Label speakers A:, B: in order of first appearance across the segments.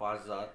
A: 5000,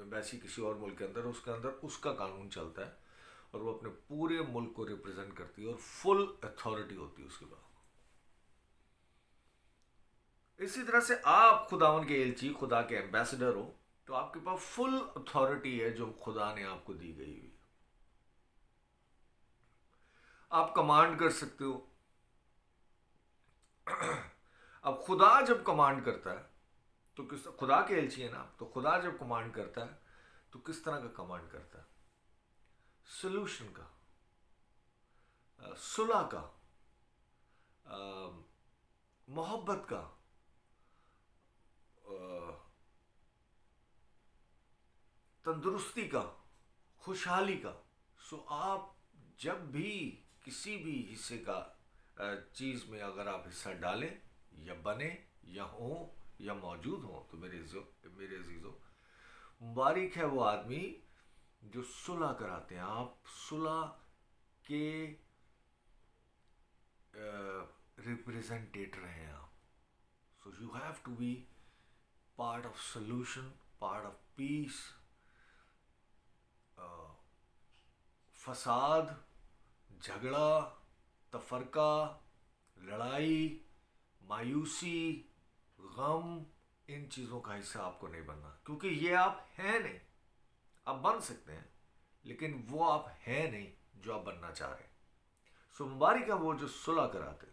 A: embassy کسی اور ملک کے اندر، اس کے اندر اس کا قانون چلتا ہے اور وہ اپنے پورے ملک کو ریپرزینٹ کرتی ہے اور فل اتھارٹی ہوتی ہے اس کے بعد. اسی طرح سے آپ خداوند کے ایلچی، خدا کے ایمبیسڈر ہو تو آپ کے پاس فل اتھارٹی ہے جو خدا نے آپ کو دی گئی ہوئی. آپ کمانڈ کر سکتے ہو. اب خدا جب کمانڈ کرتا ہے تو خدا کے ایلچی ہے نا، تو خدا جب کمانڈ کرتا ہے تو کس طرح کا کمانڈ کرتا ہے؟ سلوشن کا، صلح کا، محبت کا، تندرستی کا، خوشحالی کا. سو آپ جب بھی کسی بھی حصے کا چیز میں اگر آپ حصہ ڈالیں یا بنے یا ہوں یا موجود ہوں تو میرے عزیزو مبارک ہے وہ آدمی جو صلح کراتے ہیں. آپ صلح کے ریپریزنٹیٹر ہیں آپ. So you have to be part of solution, part of peace. فساد، جھگڑا، تفرقہ، لڑائی، مایوسی، غم، ان چیزوں کا حصہ آپ کو نہیں بننا، کیونکہ یہ آپ ہیں نہیں. آپ بن سکتے ہیں لیکن وہ آپ ہیں نہیں جو آپ بننا چاہ رہے ہیں. سو مبارک ہے وہ جو صلح کراتے،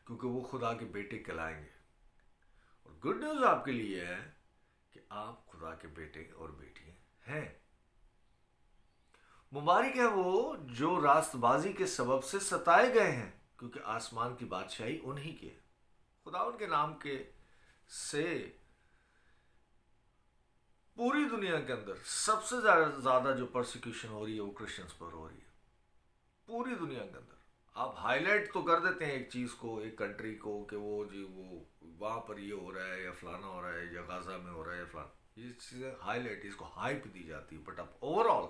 A: کیونکہ وہ خدا کے بیٹے کہلائیں گے. اور گڈ نیوز آپ کے لیے ہے کہ آپ خدا کے بیٹے اور بیٹیاں ہیں. مبارک ہے وہ جو راست بازی کے سبب سے ستائے گئے ہیں، کیونکہ آسمان کی بادشاہی انہی کی ہے. خدا ان کے نام کے سے پوری دنیا کے اندر سب سے زیادہ جو پرسیکیوشن ہو رہی ہے وہ کرسچنز پر ہو رہی ہے. پوری دنیا کے اندر آپ ہائی لائٹ تو کر دیتے ہیں ایک چیز کو، ایک کنٹری کو، کہ وہ وہاں پر یہ ہو رہا ہے یا فلانا ہو رہا ہے یا غزہ میں ہو رہا ہے یا فلانا. یہ چیزیں ہائی لائٹ، اس کو ہائپ دی جاتی ہے. بٹ اب اوور آل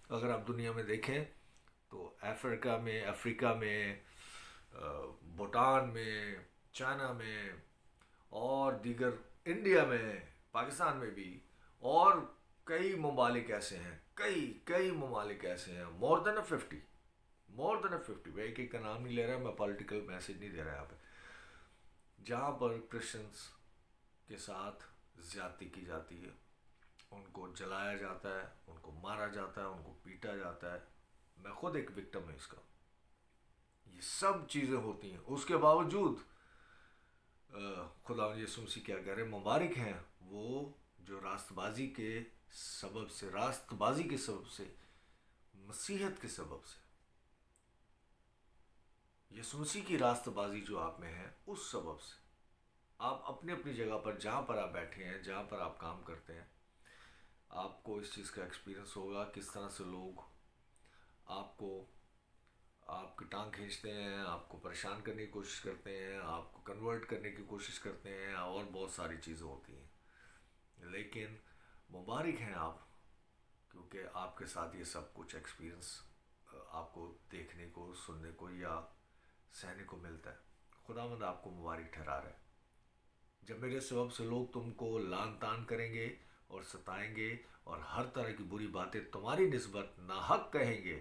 A: اگر آپ دنیا میں دیکھیں تو افریقہ میں، بھوٹان میں، چائنا میں اور دیگر، انڈیا میں، پاکستان میں بھی، اور کئی ممالک ایسے ہیں، کئی ممالک ایسے ہیں، مور دین 50. میں ایک کا نام نہیں لے رہا، میں پولیٹیکل میسج نہیں دے رہا یہاں پہ، جہاں پر کرسچنس کے ساتھ زیادتی کی جاتی ہے. ان کو جلایا جاتا ہے، ان کو مارا جاتا ہے، ان کو پیٹا جاتا ہے. میں خود ایک وکٹم ہوں اس کا. یہ سب چیزیں ہوتی ہیں، اس کے باوجود خدا یسوع مسیح کیا کہہ رہے ہیں؟ مبارک ہیں وہ جو راست بازی کے سبب سے، مسیحت کے سبب سے، یسوع مسیح کی راست بازی جو آپ میں ہے، اس سبب سے آپ اپنی اپنی جگہ پر، جہاں پر آپ بیٹھے ہیں، جہاں پر آپ کام کرتے ہیں، آپ کو اس چیز کا ایکسپیرینس ہوگا کس طرح سے لوگ آپ کی ٹانگ کھینچتے ہیں، آپ کو پریشان کرنے کی کوشش کرتے ہیں، آپ کو کنورٹ کرنے کی کوشش کرتے ہیں، اور بہت ساری چیزیں ہوتی ہیں. لیکن مبارک ہیں آپ، کیونکہ آپ کے ساتھ یہ سب کچھ ایکسپیرینس آپ کو دیکھنے کو، سننے کو یا سہنے کو ملتا ہے. خداوند آپ کو مبارک ٹھہرا رہا ہے. جب میرے سبب سے لوگ تم کو لان تان کریں گے اور ستائیں گے اور ہر طرح کی بری باتیں تمہاری نسبت ناحق کہیں گے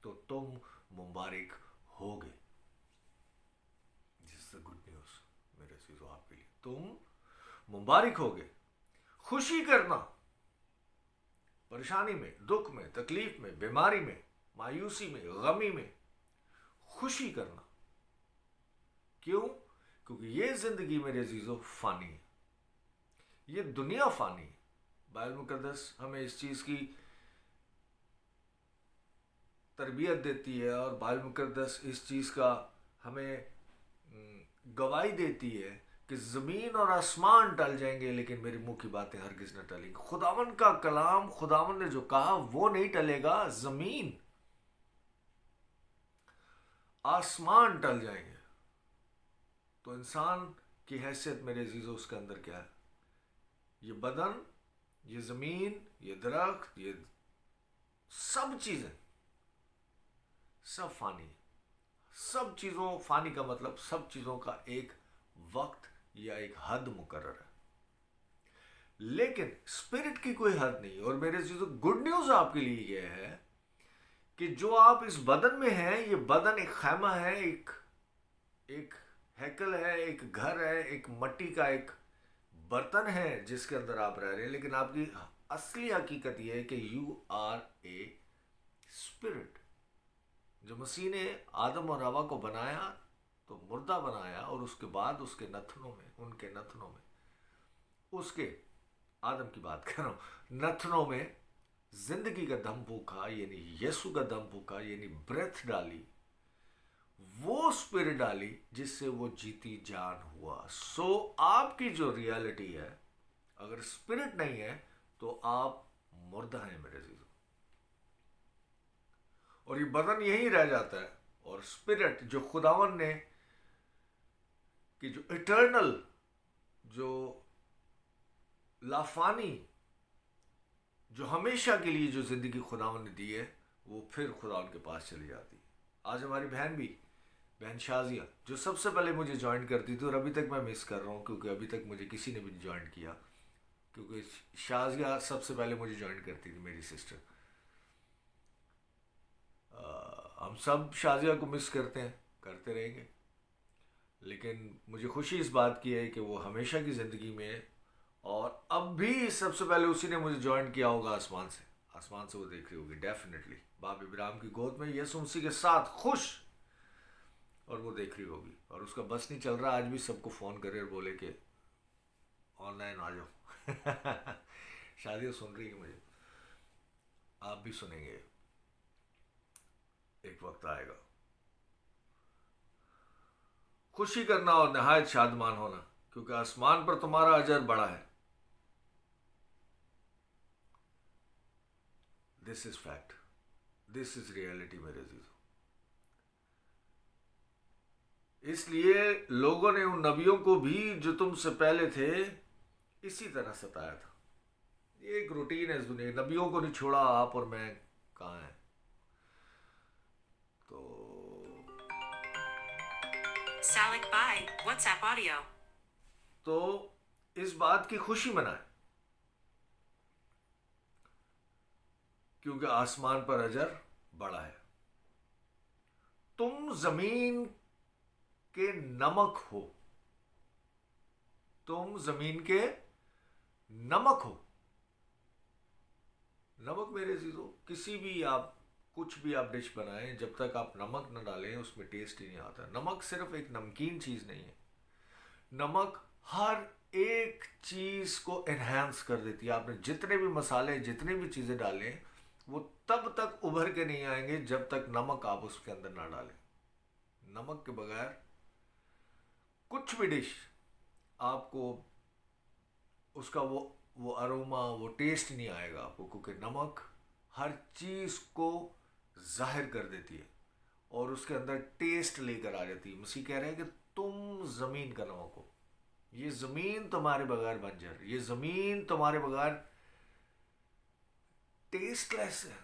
A: تو تم مبارک ہوگے. جس سے گڈ نیوز میرے عزیزو آپ کے لیے، تم مبارک ہوگے. خوشی کرنا، پریشانی میں، دکھ میں، تکلیف میں، بیماری میں، مایوسی میں، غمی میں خوشی کرنا. کیوں؟ کیونکہ یہ زندگی میرے عزیزو فانی ہے، یہ دنیا فانی ہے. بائبل مقدس ہمیں اس چیز کی تربیت دیتی ہے، اور بائبل مقدس اس چیز کا ہمیں گواہی دیتی ہے کہ زمین اور آسمان ٹل جائیں گے لیکن میرے منہ کی باتیں ہرگز نہ ٹلیں گی. خداوند کا کلام، خداوند نے جو کہا وہ نہیں ٹلے گا. زمین، آسمان ٹل جائیں گے تو انسان کی حیثیت میرے عزیزو اس کے اندر کیا ہے؟ یہ بدن، یہ زمین، یہ درخت، یہ سب چیزیں سب فانی. سب چیزوں فانی کا مطلب سب چیزوں کا ایک وقت یا ایک حد مقرر ہے. لیکن اسپرٹ کی کوئی حد نہیں. اور میرے چیزوں گڈ نیوز آپ کے لیے یہ ہے کہ جو آپ اس بدن میں ہیں، یہ بدن ایک خیمہ ہے، ایک ہیکل ہے، ایک گھر ہے، ایک مٹی کا ایک برتن ہے جس کے اندر آپ رہ رہے ہیں. لیکن آپ کی اصلی حقیقت یہ ہے کہ یو آر اے اسپرٹ. جو مسیح نے آدم اور حوا کو بنایا تو مردہ بنایا، اور اس کے بعد اس کے نتنوں میں، ان کے نتنوں میں، اس کے آدم کی بات کر رہا ہوں، نتنوں میں زندگی کا دم پھونکا، یعنی یسوع کا دم پھونکا، یعنی بریتھ ڈالی، وہ اسپرٹ ڈالی جس سے وہ جیتی جان ہوا. سو آپ کی جو ریالٹی ہے، اگر اسپرٹ نہیں ہے تو آپ مردہ ہیں میرے عزیزو. اور یہ بدن یہی رہ جاتا ہے. اور اسپرٹ جو خداون نے، کہ جو اٹرنل، جو لافانی، جو ہمیشہ کے لیے جو زندگی خداون نے دی ہے، وہ پھر خداون کے پاس چلی جاتی ہے. آج ہماری بہن شازیہ جو سب سے پہلے مجھے جوائن کرتی تھی، اور ابھی تک میں مس کر رہا ہوں کیونکہ ابھی تک مجھے کسی نے بھی نہیں جوائن کیا، کیونکہ شازیہ سب سے پہلے مجھے جوائن کرتی تھی، میری سسٹر. ہم سب شازیہ کو مس کرتے ہیں، کرتے رہیں گے. لیکن مجھے خوشی اس بات کی ہے کہ وہ ہمیشہ کی زندگی میں ہے. اور اب بھی سب سے پہلے اسی نے مجھے جوائن کیا ہوگا آسمان سے وہ دیکھ رہی ہوگی ڈیفینیٹلی، باپ ابراہیم کی گود میں یسوع مسیح کے ساتھ خوش، اور وہ دیکھ رہی ہوگی. اور اس کا بس نہیں چل رہا آج بھی سب کو فون کرے اور بولے کہ آن لائن آ جاؤ. شادی سن رہی ہے مجھے، آپ بھی سنیں گے، ایک وقت آئے گا. خوشی کرنا اور نہایت شادمان ہونا، کیونکہ آسمان پر تمہارا اجر بڑا ہے. دس is fact, this is reality میرے عزیزو. اس لیے لوگوں نے ان نبیوں کو بھی جو تم سے پہلے تھے اسی طرح ستایا تھا. یہ ایک روٹین ہے اس دنیا. نبیوں کو نہیں چھوڑا آپ اور میں کہاں ہیں. تو
B: Salik by WhatsApp audio.
A: تو اس بات کی خوشی منائیں کیونکہ آسمان پر اجر بڑا ہے. تم زمین کے نمک ہو، تم زمین کے نمک ہو. نمک میرے عزیزو، کسی بھی آپ کچھ بھی آپ ڈش بنائیں، جب تک آپ نمک نہ ڈالیں اس میں ٹیسٹ ہی نہیں آتا. نمک صرف ایک نمکین چیز نہیں ہے، نمک ہر ایک چیز کو انہینس کر دیتی ہے. آپ نے جتنے بھی مسالے، جتنے بھی چیزیں ڈالیں، وہ تب تک ابھر کے نہیں آئیں گے جب تک نمک آپ اس کے اندر نہ ڈالیں. نمک کے بغیر کچھ بھی ڈش آپ کو اس کا وہ اروما، وہ ٹیسٹ نہیں آئے گا آپ کو، کیونکہ نمک ہر چیز کو ظاہر کر دیتی ہے اور اس کے اندر ٹیسٹ لے کر آ جاتی ہے. مسیح کہہ رہے ہیں کہ تم زمین کا نمک ہو. یہ زمین تمہارے بغیر بنجر، یہ زمین تمہارے بغیر ٹیسٹ لیس ہے.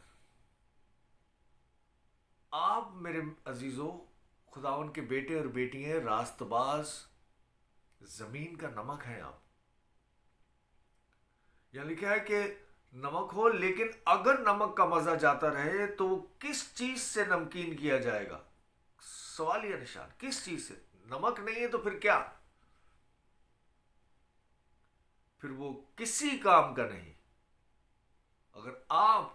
A: آپ میرے عزیزو خداون کے بیٹے اور بیٹیاں، راست باز، زمین کا نمک ہیں آپ. یہاں لکھا ہے کہ نمک ہو، لیکن اگر نمک کا مزہ جاتا رہے تو وہ کس چیز سے نمکین کیا جائے گا؟ سوالیہ نشان. کس چیز سے؟ نمک نہیں ہے تو پھر کیا؟ پھر وہ کسی کام کا نہیں. اگر آپ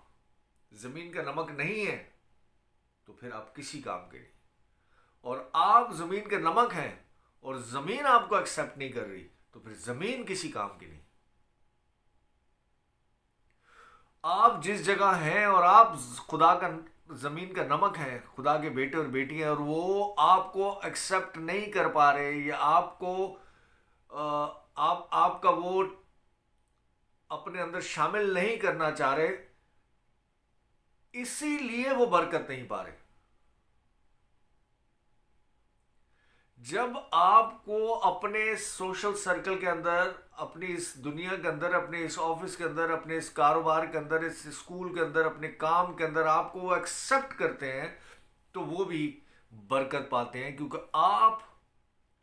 A: زمین کا نمک نہیں ہیں تو پھر آپ کسی کام کے نہیں. اور آپ زمین کے نمک ہیں اور زمین آپ کو ایکسپٹ نہیں کر رہی تو پھر زمین کسی کام کی نہیں. آپ جس جگہ ہیں اور آپ خدا کا زمین کا نمک ہیں، خدا کے بیٹے اور بیٹی ہیں، اور وہ آپ کو ایکسپٹ نہیں کر پا رہے، یا آپ کو آپ کا وہ اپنے اندر شامل نہیں کرنا چاہ رہے، اسی لیے وہ برکت نہیں پا رہے. جب آپ کو اپنے سوشل سرکل کے اندر، اپنی اس دنیا کے اندر، اپنے اس آفس کے اندر، اپنے اس کاروبار کے اندر، اس اسکول کے اندر، اپنے کام کے اندر آپ کو وہ ایکسپٹ کرتے ہیں تو وہ بھی برکت پاتے ہیں، کیونکہ آپ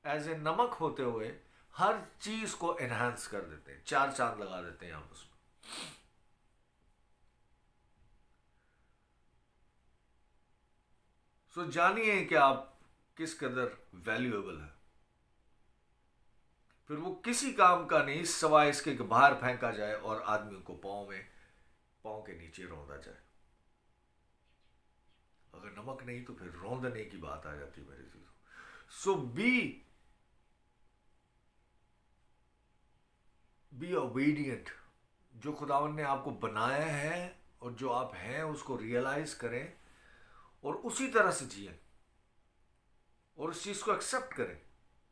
A: ایز اے نمک ہوتے ہوئے ہر چیز کو انہانس کر دیتے ہیں, 4 چاند لگا دیتے ہیں آپ اس میں. سو جانیے کہ آپ کس قدر ویلیویبل ہے. پھر وہ کسی کام کا نہیں سوائے اس کے کہ باہر پھینکا جائے اور آدمی کو پاؤں کے نیچے روندا جائے. اگر نمک نہیں تو پھر روندنے کی بات آ جاتی میرے چیزوں. سو بی اوبیڈینٹ. جو خداوند نے آپ کو بنایا ہے اور جو آپ ہیں اس کو ریئلائز کریں اور اسی طرح سے جئیں اور اس چیز کو ایکسپٹ کریں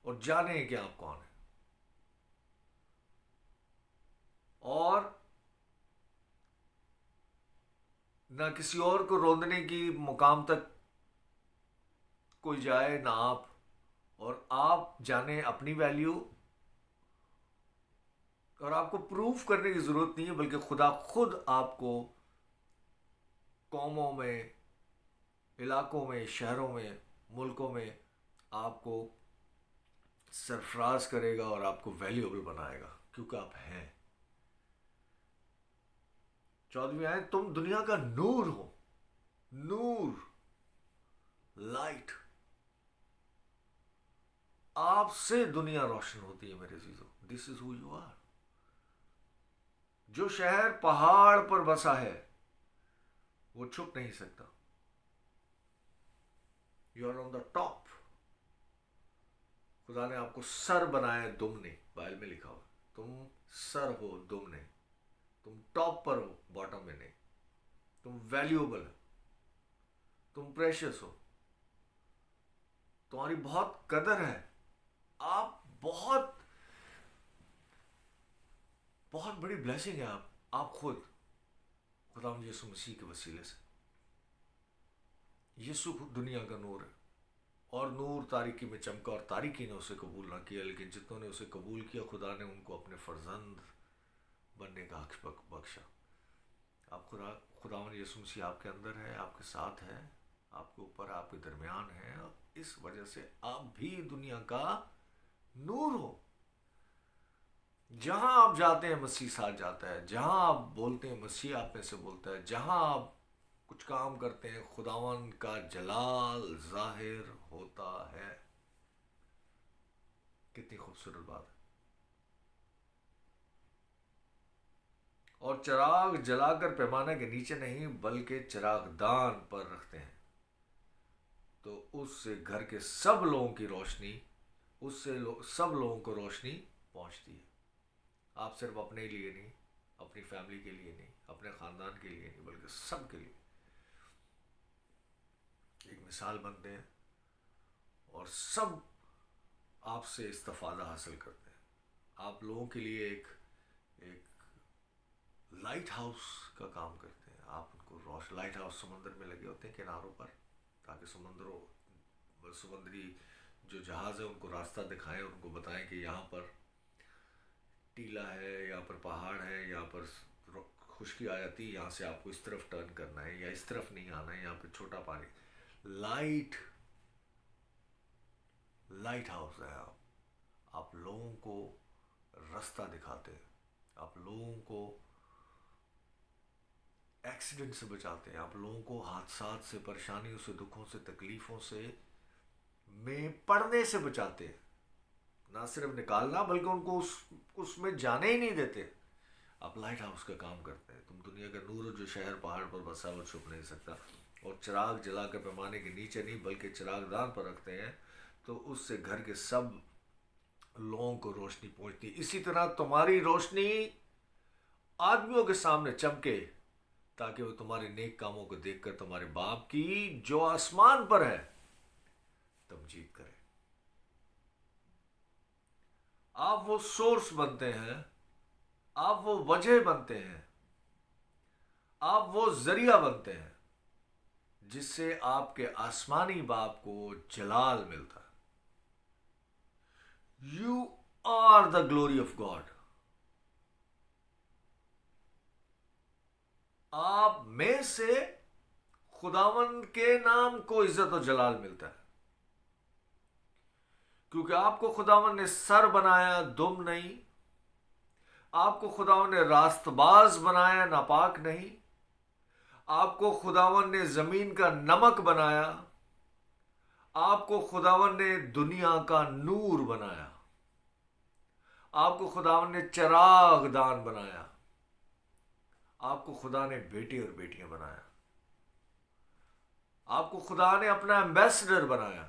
A: اور جانیں کہ آپ کون ہیں. اور نہ کسی اور کو روندنے کی مقام تک کوئی جائے نہ آپ. اور آپ جانیں اپنی ویلیو, اور آپ کو پروف کرنے کی ضرورت نہیں ہے بلکہ خدا خود آپ کو قوموں میں, علاقوں میں, شہروں میں, ملکوں میں آپ کو سرفراز کرے گا اور آپ کو ویلیوبل بنائے گا کیونکہ آپ ہیں. 14ویں آیت, تم دنیا کا نور ہو. نور, لائٹ. آپ سے دنیا روشن ہوتی ہے میرے عزیزو. دس از ہو یو آر. جو شہر پہاڑ پر بسا ہے وہ چھپ نہیں سکتا. You are on the top. خدا نے آپ کو سر بنایا, دم نہیں. بائبل میں لکھا ہوا تم سر ہو, دم نہیں. تم ٹاپ پر ہو, باٹم میں نہیں. تم ویلیوبل ہو, تم پریشس ہو, تمہاری بہت قدر ہے. آپ بہت بہت بڑی بلیسنگ ہے. آپ خود خداوند یسوع مسیح کے وسیلے سے. یسوع دنیا کا نور ہے, اور نور تاریکی میں چمکا اور تاریکی نے اسے قبول نہ کیا, لیکن جتنوں نے اسے قبول کیا خدا نے ان کو اپنے فرزند بننے کا حق بخشا. آپ خداوند یسوع مسیح آپ کے اندر ہے, آپ کے ساتھ ہے, آپ کے اوپر, آپ کے درمیان ہے. اس وجہ سے آپ بھی دنیا کا نور ہو. جہاں آپ جاتے ہیں مسیح ساتھ جاتا ہے. جہاں آپ بولتے ہیں مسیح آپ میں سے بولتا ہے. جہاں آپ کچھ کام کرتے ہیں خداوند کا جلال ظاہر ہوتا ہے. کتنی خوبصورت بات ہے. اور چراغ جلا کر پیمانے کے نیچے نہیں بلکہ چراغ دان پر رکھتے ہیں تو اس سے گھر کے سب لوگوں کی روشنی, اس سے سب لوگوں کو روشنی پہنچتی ہے. آپ صرف اپنے لیے نہیں, اپنی فیملی کے لیے نہیں, اپنے خاندان کے لیے نہیں, بلکہ سب کے لیے ایک مثال بنتے ہیں اور سب آپ سے استفادہ حاصل کرتے ہیں. آپ لوگوں کے لیے ایک لائٹ ہاؤس کا کام کرتے ہیں. آپ ان کو لائٹ ہاؤس سمندر میں لگے ہوتے ہیں کناروں پر, تاکہ سمندری جو جہاز ہے ان کو راستہ دکھائیں, ان کو بتائیں کہ یہاں پر ٹیلا ہے, یہاں پر پہاڑ ہے, یہاں پر خشکی آ جاتی ہے, یہاں سے آپ کو اس طرف ٹرن کرنا ہے یا اس طرف نہیں آنا ہے, یہاں پہ چھوٹا پانی. لائٹ ہاؤس ہے. آپ لوگوں کو راستہ دکھاتے ہیں, آپ لوگوں کو ایکسیڈنٹ سے بچاتے ہیں, آپ لوگوں کو حادثات سے, پریشانیوں سے, دکھوں سے, تکلیفوں سے میں پڑنے سے بچاتے ہیں. نہ صرف نکالنا بلکہ ان کو اس میں جانے ہی نہیں دیتے. آپ لائٹ ہاؤس کا کام کرتے ہیں. تم دنیا کا نور ہو, جو شہر پہاڑ پر بسا وہ چھپ نہیں سکتا. اور چراغ جلا کر پیمانے کے نیچے نہیں بلکہ چراغ دان پر رکھتے ہیں تو اس سے گھر کے سب لوگوں کو روشنی پہنچتی. اسی طرح تمہاری روشنی آدمیوں کے سامنے چمکے تاکہ وہ تمہارے نیک کاموں کو دیکھ کر تمہارے باپ کی جو آسمان پر ہے تمجید کرے. آپ وہ سورس بنتے ہیں, آپ وہ وجہ بنتے ہیں, آپ وہ ذریعہ بنتے ہیں جس سے آپ کے آسمانی باپ کو جلال ملتا ہے. You are the glory of God. آپ میں سے خداوند کے نام کو عزت و جلال ملتا ہے کیونکہ آپ کو خداوند نے سر بنایا، دم نہیں. آپ کو خداوند نے راست باز بنایا، ناپاک نہیں. آپ کو خداوند نے زمین کا نمک بنایا. آپ کو خداوند نے دنیا کا نور بنایا. آپ کو خداوند نے چراغ دان بنایا. آپ کو خدا نے بیٹے اور بیٹیاں بنایا. آپ کو خدا نے اپنا ایمبیسڈر بنایا.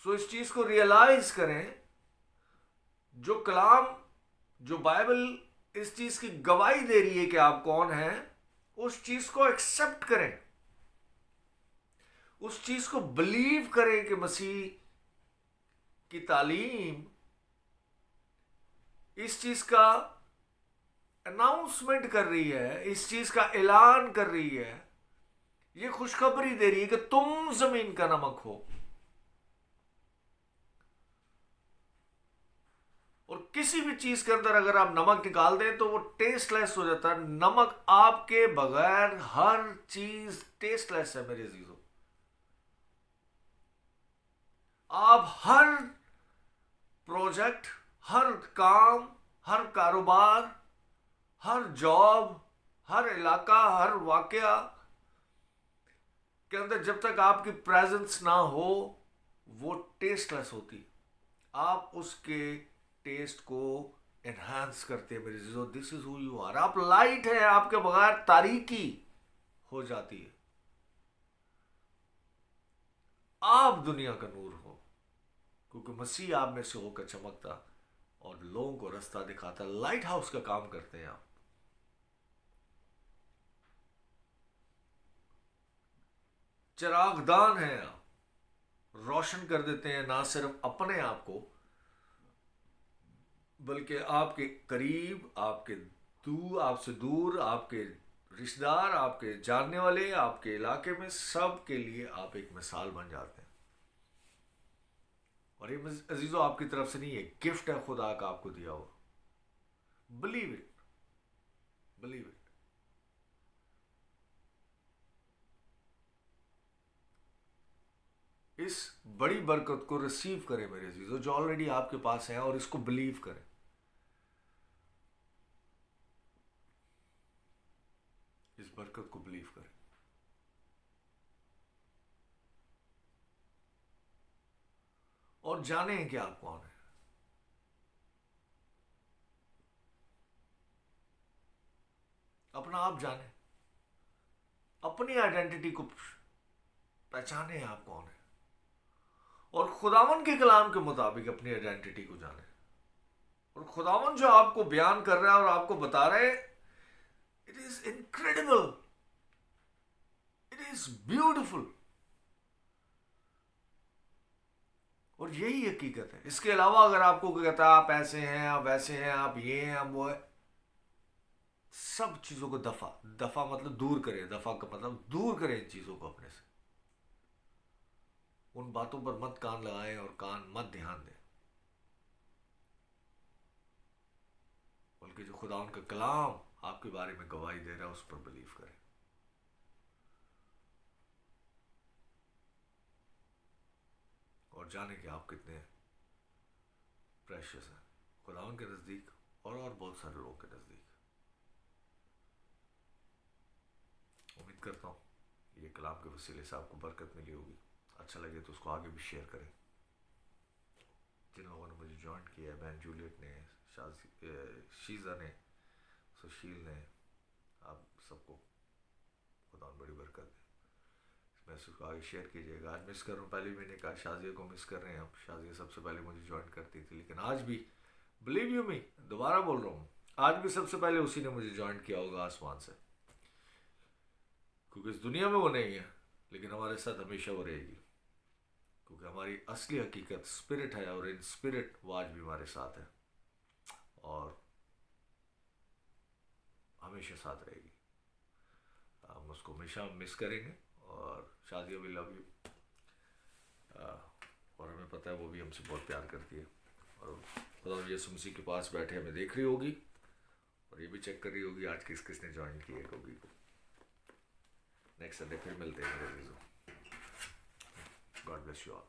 A: سو اس چیز کو ریئلائز کریں. جو کلام، جو بائبل اس چیز کی گواہی دے رہی ہے کہ آپ کون ہیں، اس چیز کو ایکسپٹ کریں. اس چیز کو بلیو کریں کہ مسیح کی تعلیم اس چیز کا اناؤنسمنٹ کر رہی ہے، اس چیز کا اعلان کر رہی ہے، یہ خوشخبری دے رہی ہے کہ تم زمین کا نمک ہو. اور کسی بھی چیز کے اندر اگر آپ نمک نکال دیں تو وہ ٹیسٹ لیس ہو جاتا ہے. نمک آپ کے بغیر ہر چیز ٹیسٹ لیس ہے میرے عزیزوں. آپ ہر پروجیکٹ، ہر کام، ہر کاروبار، ہر جاب، ہر علاقہ، ہر واقعہ کے اندر جب تک آپ کی پریزنس نہ ہو وہ ٹیسٹ لیس ہوتی. آپ اس کے ٹیسٹ کو انہانس کرتے ہیں میرے عزیزو. دس از ہو یو آر. آپ لائٹ ہیں، آپ کے بغیر تاریکی ہو جاتی ہے. آپ دنیا کا نور ہو کیونکہ مسیح آپ میں سے ہو کر چمکتا اور لوگوں کو رستہ دکھاتا. لائٹ ہاؤس کا کام کرتے ہیں آپ. چراغ دان ہیں آپ. روشن کر دیتے ہیں نہ صرف اپنے آپ کو بلکہ آپ کے قریب، آپ کے دور، آپ سے دور، آپ کے رشتہ دار، آپ کے جاننے والے، آپ کے علاقے میں سب کے لیے آپ ایک مثال بن جاتے ہیں. اور یہ عزیزو آپ کی طرف سے نہیں ہے، گفٹ ہے خدا کا آپ کو دیا ہوا. Believe it, believe it. اس بڑی برکت کو ریسیو کریں میرے عزیزو جو آلریڈی آپ کے پاس ہے، اور اس کو بلیو کریں. اس برکت کو بلیو کریں. اور جانیں کہ آپ کون ہیں. اپنا آپ جانیں، اپنی آئیڈینٹی کو پہچانیں آپ کون ہیں، اور خداوند کے کلام کے مطابق اپنی آئیڈینٹی کو جانیں. اور خداوند جو آپ کو بیان کر رہا ہے اور آپ کو بتا رہے ہیں، it is incredible, it is beautiful. اور یہی حقیقت ہے. اس کے علاوہ اگر آپ کو کہتا ہے آپ ایسے ہیں، آپ ویسے ہیں، آپ یہ ہیں، آپ وہ ہے، سب چیزوں کو دفع مطلب دور کریں. دفع کا مطلب دور کریں ان چیزوں کو اپنے سے. ان باتوں پر مت کان لگائیں اور کان مت دھیان دیں، بلکہ جو خدا ان کا کلام آپ کے بارے میں گواہی دے رہا ہے اس پر بلیو کریں. اور جانیں کہ آپ کتنے پریشیس ہیں خدا ان کے نزدیک اور بہت سارے لوگوں کے نزدیک. امید کرتا ہوں یہ کلام کے وسیلے سے آپ کو برکت ملی ہوگی. اچھا لگے تو اس کو آگے بھی شیئر کریں. جن لوگوں نے مجھے جوائن کیا ہے، بہن جولیٹ نے، شیزا نے، سشیل نے، آپ سب کو خدا بڑی برکت دے. اس میسج کو آگے شیئر کیجیے گا. آج مس کر رہا ہوں، پہلے میں نے کہا شازیہ کو مس کر رہے ہیں. اب شازیہ سب سے پہلے مجھے جوائن کرتی تھی، لیکن آج بھی بلیو یو می، دوبارہ بول رہا ہوں، آج بھی سب سے پہلے اسی نے مجھے جوائن کیا ہوگا آسمان سے. کیونکہ اس دنیا میں وہ نہیں ہے لیکن ہمارے ساتھ ہمیشہ وہ رہے گی، کیونکہ ہماری اصلی حقیقت اسپرٹ ہے، اور ان اسپرٹ وہ آج بھی ہمارے ساتھ ہے اور ہمیشہ ساتھ رہے گی. ہم اس کو ہمیشہ مس کریں گے. اور شادی بھی لو یو، اور ہمیں پتہ ہے وہ بھی ہم سے بہت پیار کرتی ہے. اور خدا یسوع مسیح کے پاس بیٹھے ہمیں دیکھ رہی ہوگی اور یہ بھی چیک کر رہی ہوگی آج کس کس نے جوائن کیا ہے ہوگی کو. نیکسٹ سنڈے پھر ملتے ہیں میرے عزیزوں. God bless you all.